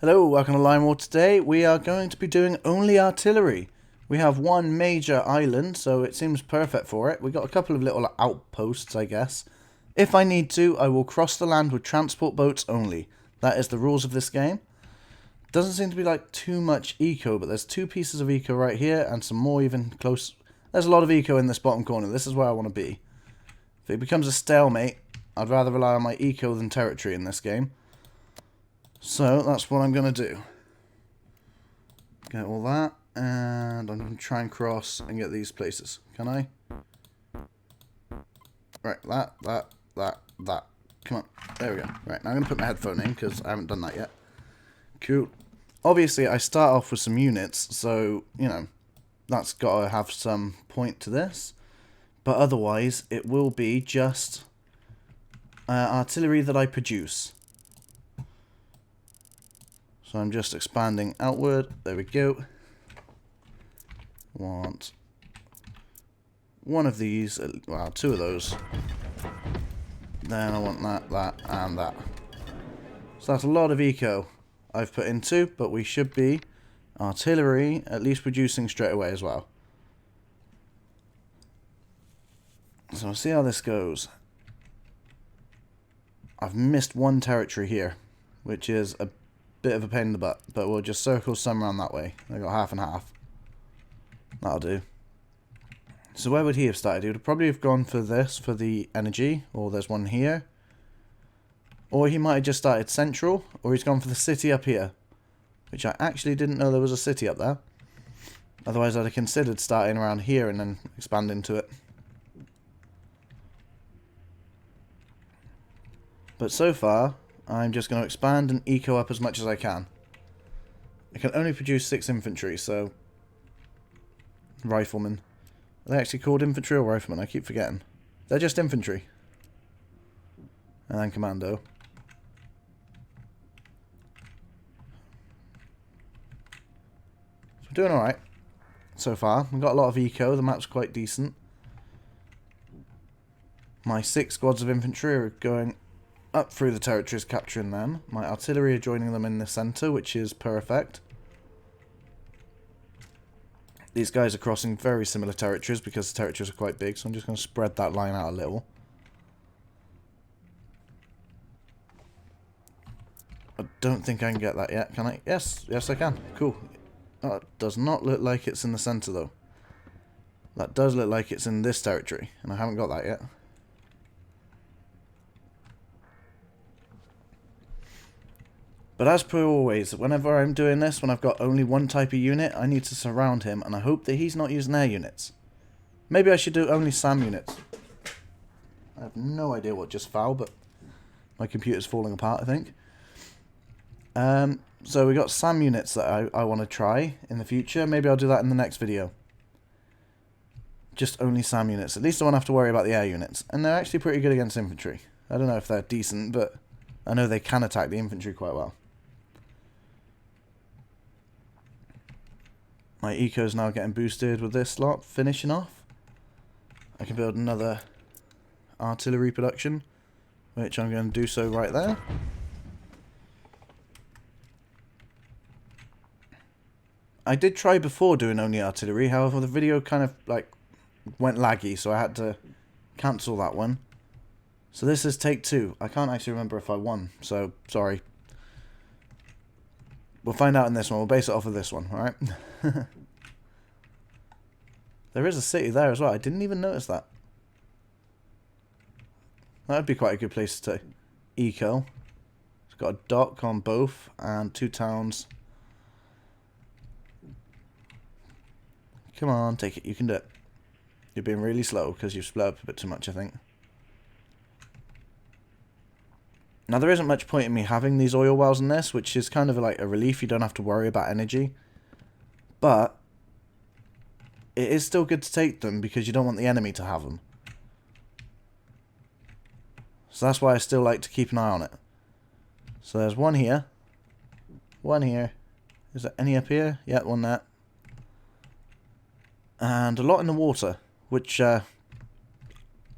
Hello, welcome to Line War. Today we are going to be doing only artillery. We have one major island, so it seems perfect for it. We got a couple of little outposts, I guess. If I need to, I will cross the land with transport boats only. That is the rules of this game. Doesn't seem to be like too much eco, but there's two pieces of eco right here and some more even close. There's a lot of eco in this bottom corner. This is where I want to be. If it becomes a stalemate, I'd rather rely on my eco than territory in this game. So that's what I'm going to do. Get all that, and I'm going to try and cross and get these places. Can I? Right, that. Come on. There we go. Right, now I'm going to put my headphone in because I haven't done that yet. Cool. Obviously, I start off with some units, so, you know, that's got to have some point to this. But otherwise, it will be just artillery that I produce. So I'm just expanding outward. There we go. Want one of these, well, two of those. Then I want that, and that. So that's a lot of eco I've put into, but we should be artillery at least producing straight away as well. So we'll see how this goes. I've missed one territory here, which is a bit of a pain in the butt, but we'll just circle some around that way. I got half and half. That'll do. So where would he have started? He would probably have gone for this, for the energy, or there's one here. Or he might have just started central, or he's gone for the city up here, which I actually didn't know there was a city up there. Otherwise I'd have considered starting around here and then expanding to it. But so far, I'm just going to expand and eco up as much as I can. I can only produce 6 infantry, so... Riflemen. Are they actually called infantry or riflemen? I keep forgetting. They're just infantry. And then commando. So we're doing alright so far. We've got a lot of eco. The map's quite decent. My 6 squads of infantry are going up through the territories, capturing them. My artillery are joining them in the centre, which is perfect. These guys are crossing very similar territories because the territories are quite big, so I'm just going to spread that line out a little. I don't think I can get that yet, can I? Yes, yes I can. Cool. That does not look like it's in the centre though. That does look like it's in this territory, and I haven't got that yet. But as per always, whenever I'm doing this, when I've got only one type of unit, I need to surround him, and I hope that he's not using air units. Maybe I should do only SAM units. I have no idea what just fell, but my computer's falling apart, I think. So we got SAM units that I want to try in the future. Maybe I'll do that in the next video. Just only SAM units. At least I won't have to worry about the air units. And they're actually pretty good against infantry. I don't know if they're decent, but I know they can attack the infantry quite well. My eco is now getting boosted with this lot, finishing off. I can build another artillery production, which I'm going to do so right there. I did try before doing only artillery, however the video kind of like went laggy, so I had to cancel that one. So this is take 2. I can't actually remember if I won, so sorry. We'll find out in this one. We'll base it off of this one, alright? There is a city there as well. I didn't even notice that. That would be quite a good place to eco. It's got a dock on both and 2 towns. Come on, take it. You can do it. You're being really slow because you've split up a bit too much, I think. Now, there isn't much point in me having these oil wells in this, which is kind of like a relief. You don't have to worry about energy. But it is still good to take them because you don't want the enemy to have them. So that's why I still like to keep an eye on it. So there's one here. One here. Is there any up here? Yeah, one there. And a lot in the water, which I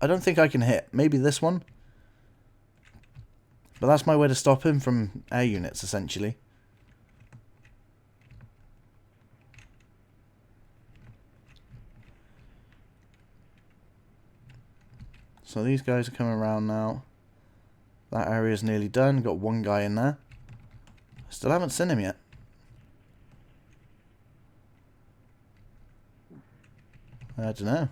don't think I can hit. Maybe this one. But that's my way to stop him from air units, essentially. So these guys are coming around now. That area's nearly done. Got one guy in there. Still haven't seen him yet. I don't know.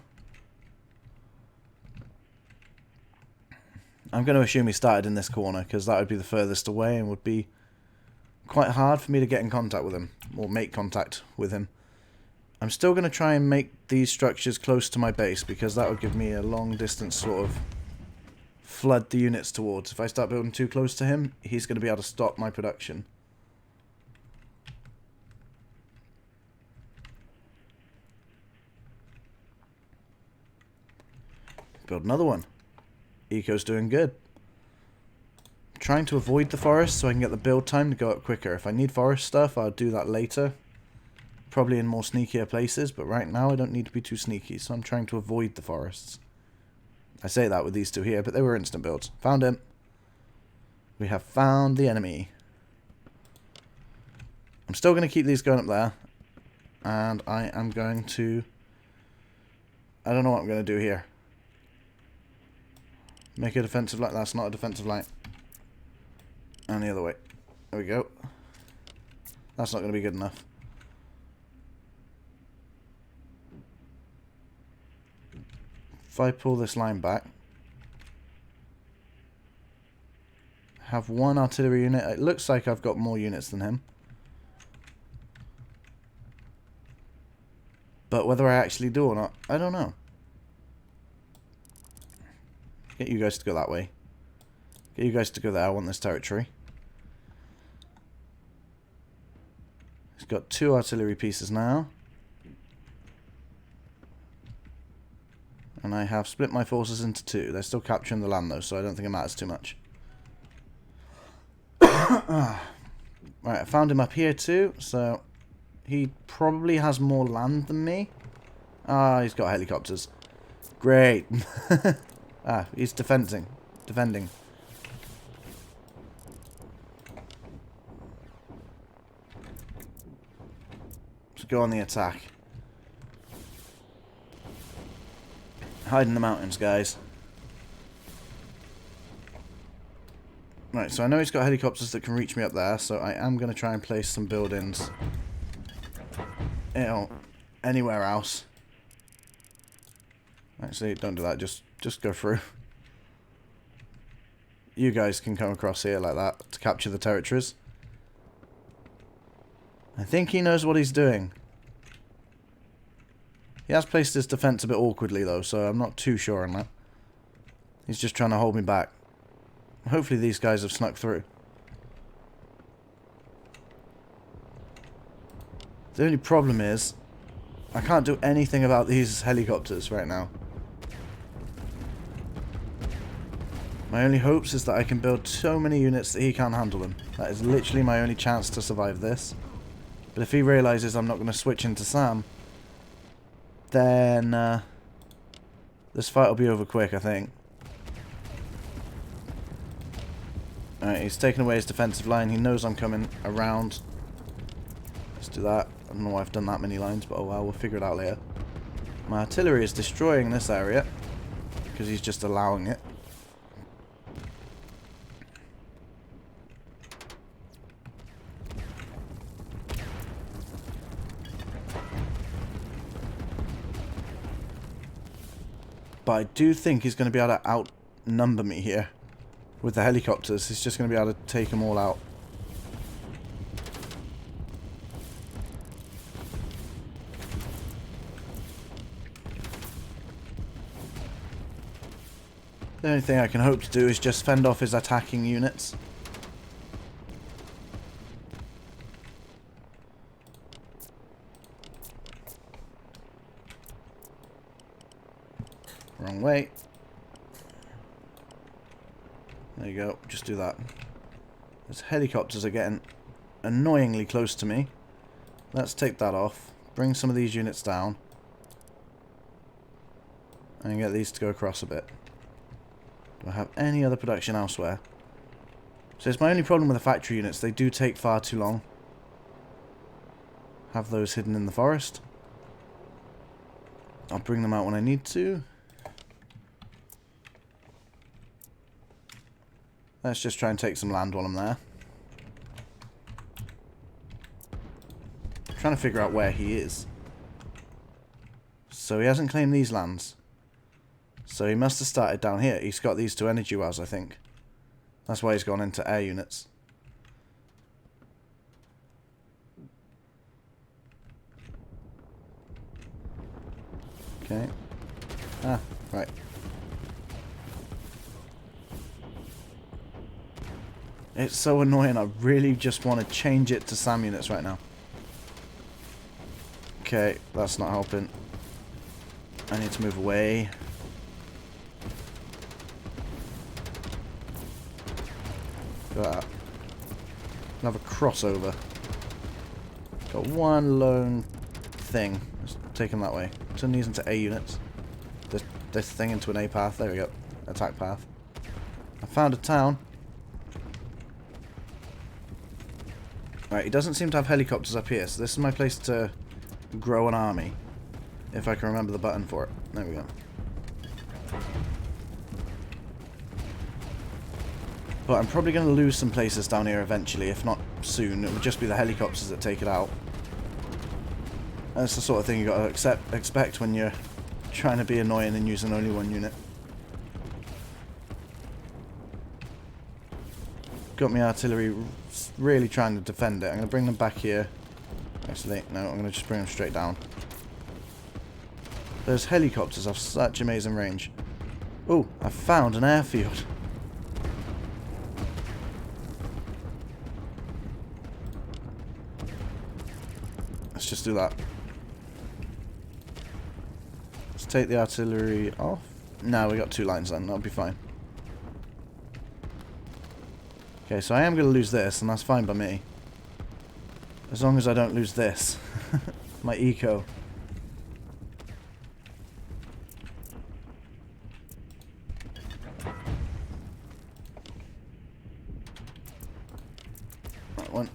I'm going to assume he started in this corner because that would be the furthest away and would be quite hard for me to get in contact with him or make contact with him. I'm still going to try and make these structures close to my base because that would give me a long distance sort of flood the units towards. If I start building too close to him, he's going to be able to stop my production. Build another one. Eco's doing good. I'm trying to avoid the forest so I can get the build time to go up quicker. If I need forest stuff, I'll do that later. Probably in more sneakier places, but right now I don't need to be too sneaky, so I'm trying to avoid the forests. I say that with these two here, but they were instant builds. Found him. We have found the enemy. I'm still going to keep these going up there. And I am going to... I don't know what I'm going to do here. Make a defensive light. That's not a defensive light. And the other way. There we go. That's not going to be good enough. If I pull this line back, have one artillery unit. It looks like I've got more units than him. But whether I actually do or not, I don't know. Get you guys to go that way. Get you guys to go there. I want this territory. He's got 2 artillery pieces now. And I have split my forces into 2. They're still capturing the land though, so I don't think it matters too much. Right, I found him up here too, so he probably has more land than me. Ah, he's got helicopters. Great. Ah, he's defending. Let's go on the attack. Hide in the mountains, guys. Right, so I know he's got helicopters that can reach me up there, so I am going to try and place some buildings, you know, anywhere else. Actually, don't do that. Just go through. You guys can come across here like that to capture the territories. I think he knows what he's doing. He has placed his defense a bit awkwardly though, so I'm not too sure on that. He's just trying to hold me back. Hopefully these guys have snuck through. The only problem is, I can't do anything about these helicopters right now. My only hopes is that I can build so many units that he can't handle them. That is literally my only chance to survive this. But if he realises I'm not going to switch into Sam, then this fight will be over quick, I think. Alright, he's taken away his defensive line. He knows I'm coming around. Let's do that. I don't know why I've done that many lines, but oh well, we'll figure it out later. My artillery is destroying this area because he's just allowing it. But I do think he's going to be able to outnumber me here. With the helicopters, he's just going to be able to take them all out. The only thing I can hope to do is just fend off his attacking units. Wrong way. There you go, just do that. Those helicopters are getting annoyingly close to me. Let's take that off. Bring some of these units down. And get these to go across a bit. Do I have any other production elsewhere? So it's my only problem with the factory units. They do take far too long. Have those hidden in the forest. I'll bring them out when I need to. Let's just try and take some land while I'm there. I'm trying to figure out where he is. So he hasn't claimed these lands. So he must have started down here. He's got these two energy wells, I think. That's why he's gone into air units. Okay. Ah, right. It's so annoying. I really just want to change it to SAM units right now. Okay, that's not helping. I need to move away. Look at that. Another crossover. Got one lone thing. Let's take him that way. Turn these into A units. This thing into an A path. There we go. Attack path. I found a town. Right, he doesn't seem to have helicopters up here, so this is my place to grow an army. If I can remember the button for it. There we go. But I'm probably going to lose some places down here eventually, if not soon. It would just be the helicopters that take it out. That's the sort of thing you got to expect when you're trying to be annoying and using only one unit. Got my artillery really trying to defend it. I'm going to bring them back here. Actually, no, I'm going to just bring them straight down. Those helicopters have such amazing range. Oh, I found an airfield. Let's just do that. Let's take the artillery off. No, we got two lines then. That'll be fine. Okay, so I am going to lose this, and that's fine by me. As long as I don't lose this. My eco. Right one.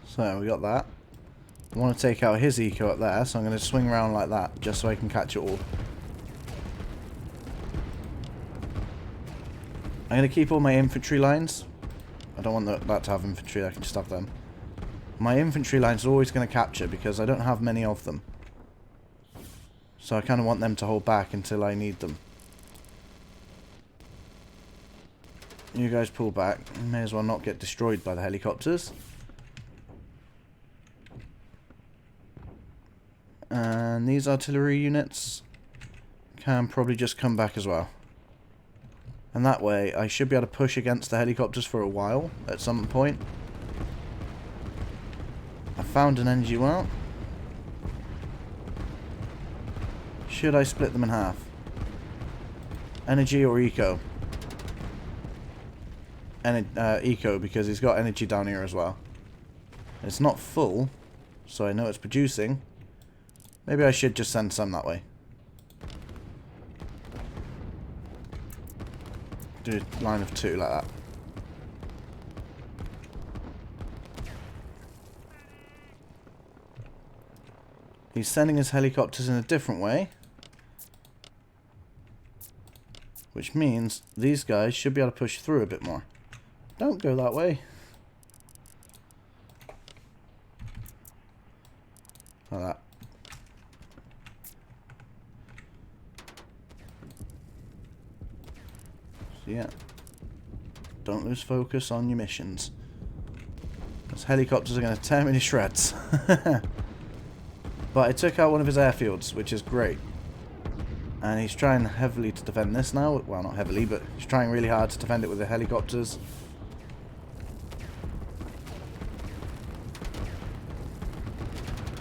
So, we got that. I want to take out his eco up there, so I'm going to swing around like that, just so I can catch it all. I'm going to keep all my infantry lines. I don't want that to have infantry, I can just have them. My infantry lines are always going to capture, because I don't have many of them. So I kind of want them to hold back until I need them. You guys pull back. You may as well not get destroyed by the helicopters. And these artillery units can probably just come back as well. And that way, I should be able to push against the helicopters for a while, at some point. I found an energy well. Should I split them in half? Energy or eco? Eco, because he's got energy down here as well. It's not full, so I know it's producing. Maybe I should just send some that way. Do a line of two like that. He's sending his helicopters in a different way. Which means these guys should be able to push through a bit more. Don't go that way. Like that. So yeah. Don't lose focus on your missions. Those helicopters are going to tear me to shreds. But I took out one of his airfields, which is great. And he's trying heavily to defend this now. Well, not heavily, but he's trying really hard to defend it with the helicopters.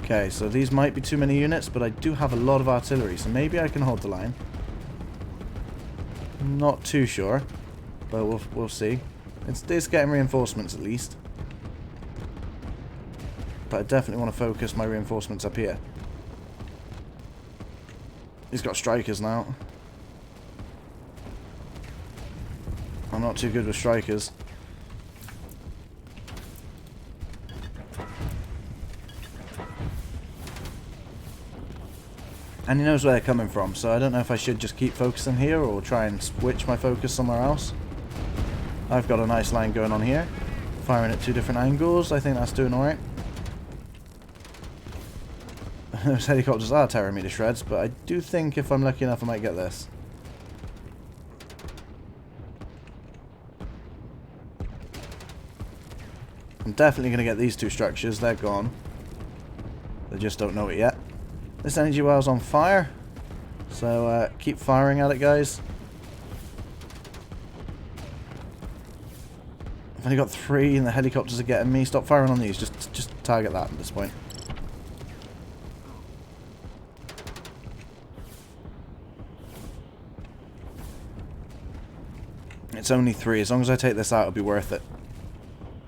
Okay, so these might be too many units, but I do have a lot of artillery, so maybe I can hold the line. Not too sure, but we'll see. It's getting reinforcements at least. But I definitely want to focus my reinforcements up here. He's got strikers now. I'm not too good with strikers. And he knows where they're coming from, so I don't know if I should just keep focusing here or try and switch my focus somewhere else. I've got a nice line going on here. Firing at 2 different angles. I think that's doing alright. Those helicopters are tearing me to shreds, but I do think if I'm lucky enough I might get this. I'm definitely going to get these 2 structures. They're gone. They just don't know it yet. This energy well's on fire. So keep firing at it, guys. I've only got 3 and the helicopters are getting me. Stop firing on these. Just target that at this point. It's only 3. As long as I take this out, it'll be worth it.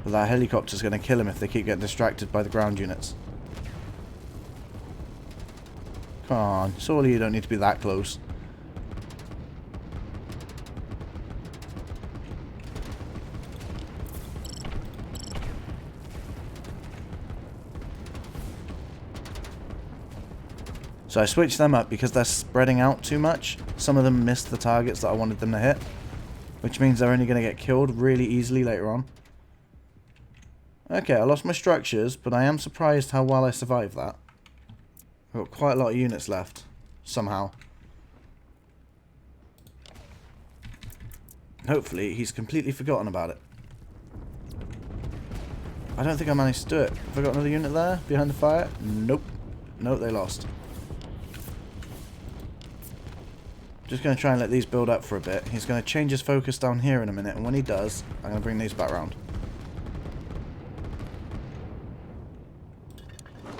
But that helicopter's going to kill him if they keep getting distracted by the ground units. Come on. Surely you don't need to be that close. So I switched them up because they're spreading out too much. Some of them missed the targets that I wanted them to hit. Which means they're only going to get killed really easily later on. Okay, I lost my structures, but I am surprised how well I survived that. I've got quite a lot of units left. Somehow. Hopefully, he's completely forgotten about it. I don't think I managed to do it. Have I got another unit there? Behind the fire? Nope. Nope, they lost. Just going to try and let these build up for a bit. He's going to change his focus down here in a minute, and when he does, I'm going to bring these back round.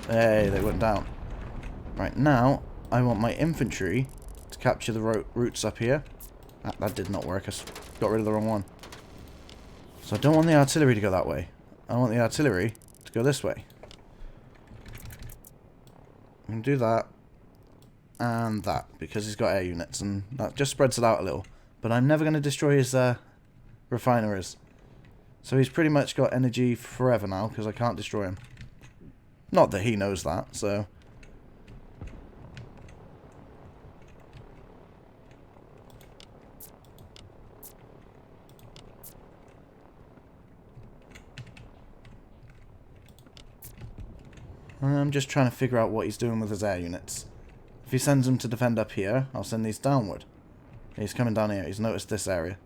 Hey, they went down. Right, now, I want my infantry to capture the routes up here. That did not work. I got rid of the wrong one. So I don't want the artillery to go that way. I want the artillery to go this way. I'm going to do that. And that, because he's got air units, and that just spreads it out a little. But I'm never going to destroy his refineries. So he's pretty much got energy forever now, because I can't destroy him. Not that he knows that, so... I'm just trying to figure out what he's doing with his air units. If he sends them to defend up here, I'll send these downward. He's coming down here. He's noticed this area.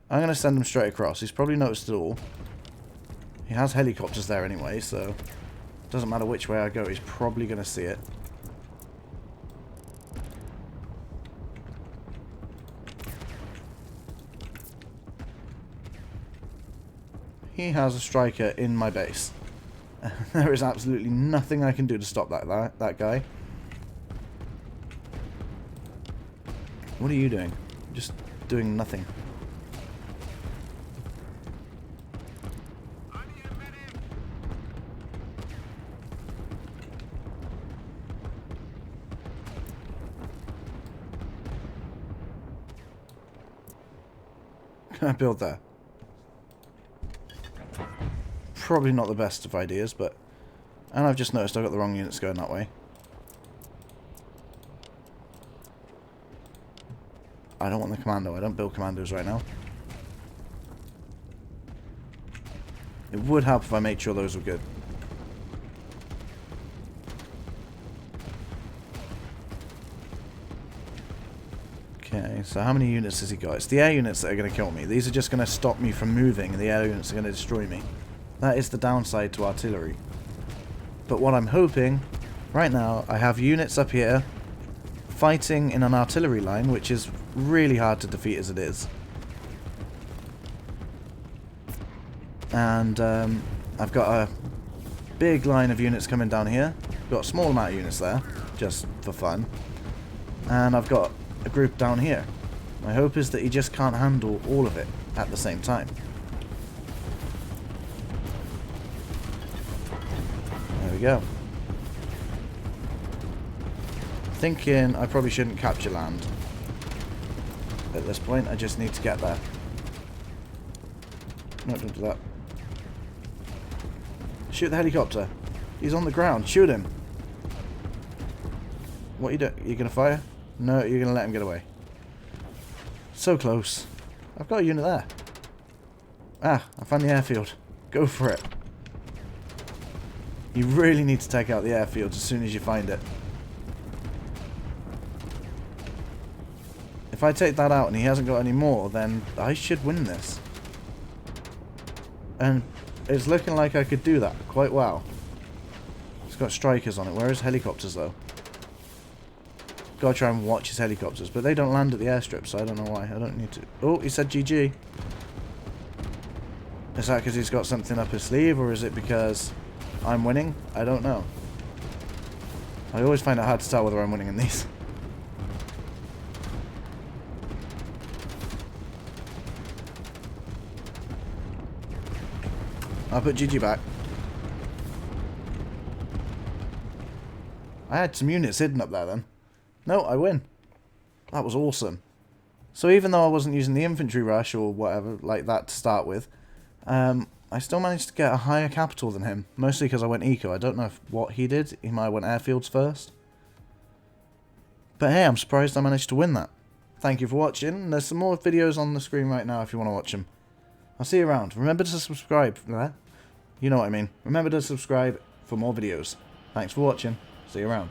I'm going to send him straight across. He's probably noticed it all. He has helicopters there anyway, so it doesn't matter which way I go. He's probably going to see it. He has a striker in my base. There is absolutely nothing I can do to stop that guy. What are you doing? Just doing nothing. Can I build there? Probably not the best of ideas, but... And I've just noticed I've got the wrong units going that way. I don't want the commando. I don't build commandos right now. It would help if I made sure those were good. Okay, so how many units has he got? It's the air units that are going to kill me. These are just going to stop me from moving, and the air units are going to destroy me. That is the downside to artillery. But what I'm hoping, right now, I have units up here fighting in an artillery line, which is really hard to defeat as it is. And I've got a big line of units coming down here. Got a small amount of units there, just for fun. And I've got a group down here. My hope is that he just can't handle all of it at the same time. There we go. Thinking I probably shouldn't capture land. At this point, I just need to get there. No, don't do that. Shoot the helicopter. He's on the ground. Shoot him. What are you doing? You gonna fire? No, you're gonna let him get away. So close. I've got a unit there. Ah, I found the airfield. Go for it. You really need to take out the airfield as soon as you find it. If I take that out and he hasn't got any more, then I should win this. And it's looking like I could do that quite well. It's got strikers on it. Where is helicopters though? Gotta try and watch his helicopters, but they don't land at the airstrip, so I don't know why. I don't need to. Oh, he said GG. Is that because he's got something up his sleeve, or is it because I'm winning? I don't know. I always find it hard to tell whether I'm winning in these. I'll put GG back. I had some units hidden up there then. No, I win. That was awesome. So even though I wasn't using the infantry rush or whatever like that to start with, I still managed to get a higher capital than him. Mostly because I went eco. I don't know what he did. He might have went airfields first. But hey, I'm surprised I managed to win that. Thank you for watching. There's some more videos on the screen right now if you want to watch them. I'll see you around. Remember to subscribe. You know what I mean. Remember to subscribe for more videos. Thanks for watching. See you around.